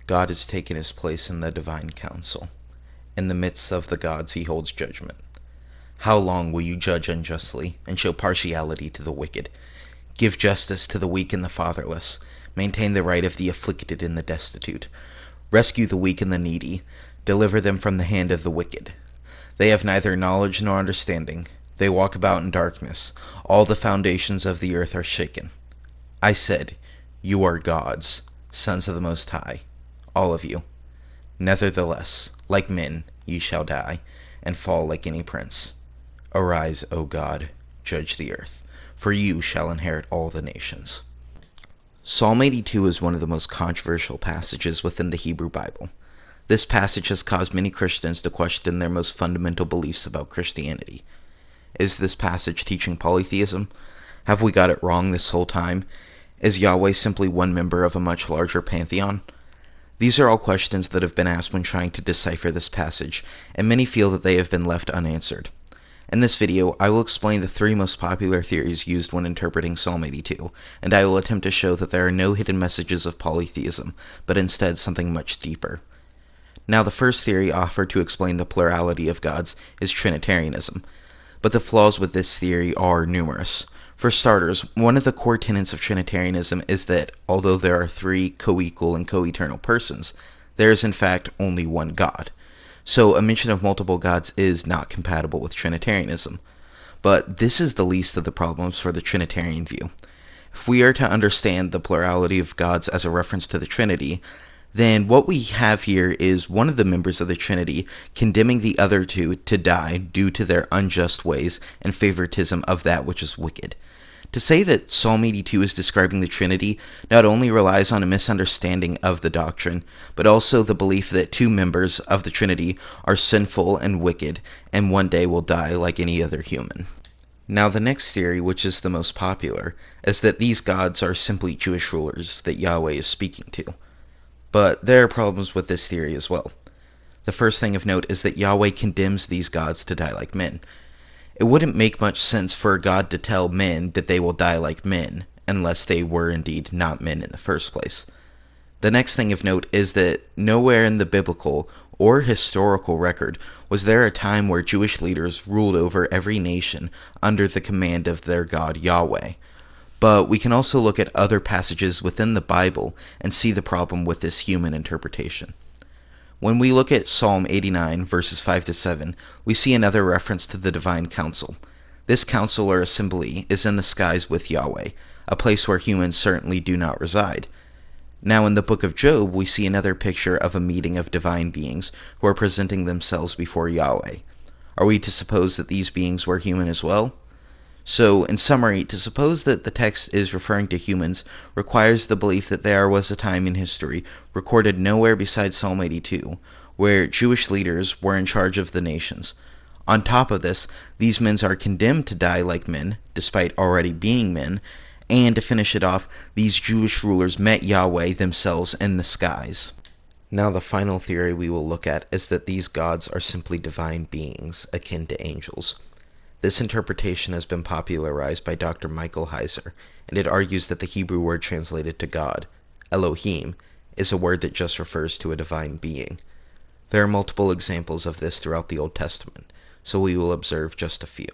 God has taken his place in the divine council. In the midst of the gods he holds judgment. How long will you judge unjustly, and show partiality to the wicked? Give justice to the weak and the fatherless. Maintain the right of the afflicted and the destitute. Rescue the weak and the needy. Deliver them from the hand of the wicked. They have neither knowledge nor understanding. They walk about in darkness. All the foundations of the earth are shaken. I said, you are gods, sons of the Most High, all of you. Nevertheless, like men, ye shall die, and fall like any prince. Arise, O God, judge the earth, for you shall inherit all the nations. Psalm 82 is one of the most controversial passages within the Hebrew Bible. This passage has caused many Christians to question their most fundamental beliefs about Christianity. Is this passage teaching polytheism? Have we got it wrong this whole time? Is Yahweh simply one member of a much larger pantheon? These are all questions that have been asked when trying to decipher this passage, and many feel that they have been left unanswered. In this video, I will explain the three most popular theories used when interpreting Psalm 82, and I will attempt to show that there are no hidden messages of polytheism, but instead something much deeper. Now, the first theory offered to explain the plurality of gods is trinitarianism, but the flaws with this theory are numerous. For starters, one of the core tenets of Trinitarianism is that, although there are three co-equal and co-eternal persons, there is in fact only one God. So a mention of multiple gods is not compatible with Trinitarianism. But this is the least of the problems for the Trinitarian view. If we are to understand the plurality of gods as a reference to the Trinity, then what we have here is one of the members of the Trinity condemning the other two to die due to their unjust ways and favoritism of that which is wicked. To say that Psalm 82 is describing the Trinity not only relies on a misunderstanding of the doctrine, but also the belief that two members of the Trinity are sinful and wicked, and one day will die like any other human. Now, the next theory, which is the most popular, is that these gods are simply Jewish rulers that Yahweh is speaking to. But there are problems with this theory as well. The first thing of note is that Yahweh condemns these gods to die like men. It wouldn't make much sense for a god to tell men that they will die like men, unless they were indeed not men in the first place. The next thing of note is that nowhere in the biblical or historical record was there a time where Jewish leaders ruled over every nation under the command of their God Yahweh. But we can also look at other passages within the Bible and see the problem with this human interpretation. When we look at Psalm 89, verses 5-7, we see another reference to the divine council. This council or assembly is in the skies with Yahweh, a place where humans certainly do not reside. Now in the book of Job, we see another picture of a meeting of divine beings who are presenting themselves before Yahweh. Are we to suppose that these beings were human as well? So, in summary, to suppose that the text is referring to humans requires the belief that there was a time in history, recorded nowhere besides Psalm 82, where Jewish leaders were in charge of the nations. On top of this, these men are condemned to die like men, despite already being men, and to finish it off, these Jewish rulers met Yahweh themselves in the skies. Now the final theory we will look at is that these gods are simply divine beings, akin to angels. This interpretation has been popularized by Dr. Michael Heiser, and it argues that the Hebrew word translated to God, Elohim, is a word that just refers to a divine being. There are multiple examples of this throughout the Old Testament, so we will observe just a few.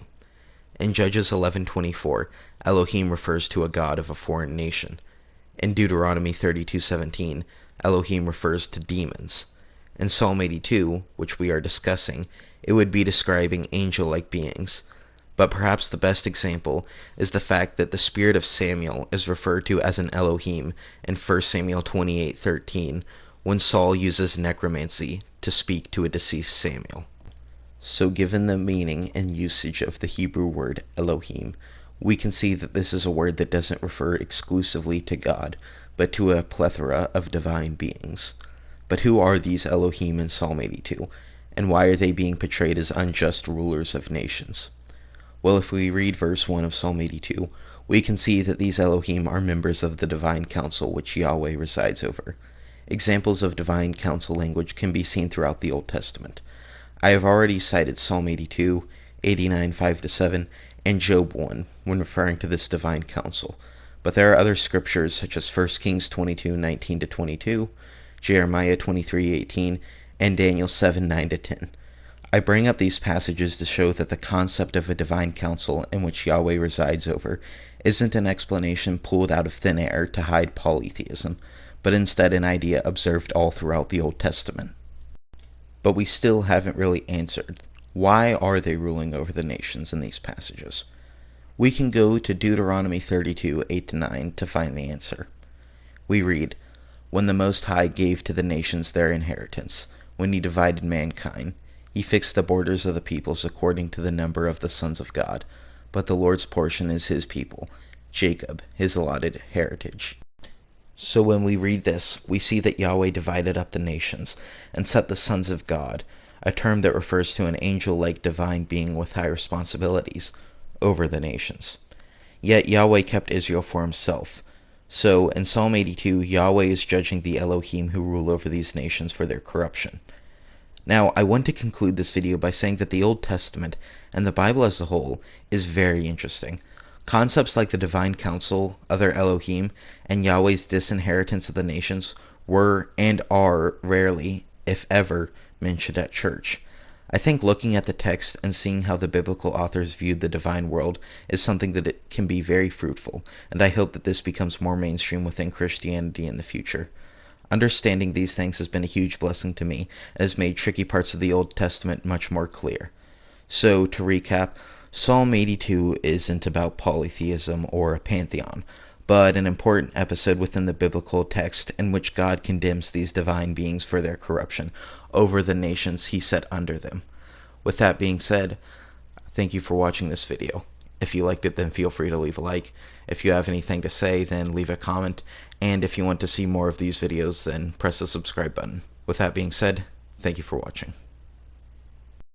In Judges 11:24, Elohim refers to a god of a foreign nation. In Deuteronomy 32:17, Elohim refers to demons. In Psalm 82, which we are discussing, it would be describing angel-like beings. But perhaps the best example is the fact that the spirit of Samuel is referred to as an Elohim in 1 Samuel 28:13, when Saul uses necromancy to speak to a deceased Samuel. So given the meaning and usage of the Hebrew word Elohim, we can see that this is a word that doesn't refer exclusively to God, but to a plethora of divine beings. But who are these Elohim in Psalm 82, and why are they being portrayed as unjust rulers of nations? Well, if we read verse 1 of Psalm 82, we can see that these Elohim are members of the divine council which Yahweh resides over. Examples of divine council language can be seen throughout the Old Testament. I have already cited Psalm 82, 89, 5-7, and Job 1 when referring to this divine council, but there are other scriptures such as 1 Kings 22, 19-22, Jeremiah 23:18, and Daniel 7:9-10. I bring up these passages to show that the concept of a divine council in which Yahweh resides over isn't an explanation pulled out of thin air to hide polytheism, but instead an idea observed all throughout the Old Testament. But we still haven't really answered, why are they ruling over the nations in these passages? We can go to Deuteronomy 32:8-9 to find the answer. We read, "When the Most High gave to the nations their inheritance, when he divided mankind, he fixed the borders of the peoples according to the number of the sons of God, but the Lord's portion is his people, Jacob, his allotted heritage." So when we read this, we see that Yahweh divided up the nations and set the sons of God, a term that refers to an angel-like divine being with high responsibilities, over the nations. Yet Yahweh kept Israel for himself. So in Psalm 82, Yahweh is judging the Elohim who rule over these nations for their corruption. Now, I want to conclude this video by saying that the Old Testament, and the Bible as a whole, is very interesting. Concepts like the Divine Council, other Elohim, and Yahweh's disinheritance of the nations were and are rarely, if ever, mentioned at church. I think looking at the text and seeing how the biblical authors viewed the divine world is something that it can be very fruitful, and I hope that this becomes more mainstream within Christianity in the future. Understanding these things has been a huge blessing to me and has made tricky parts of the Old Testament much more clear. So, to recap, Psalm 82 isn't about polytheism or a pantheon, but an important episode within the biblical text in which God condemns these divine beings for their corruption over the nations he set under them. With that being said, thank you for watching this video. If you liked it, then feel free to leave a like. If you have anything to say, then leave a comment. And if you want to see more of these videos, then press the subscribe button. With that being said, thank you for watching.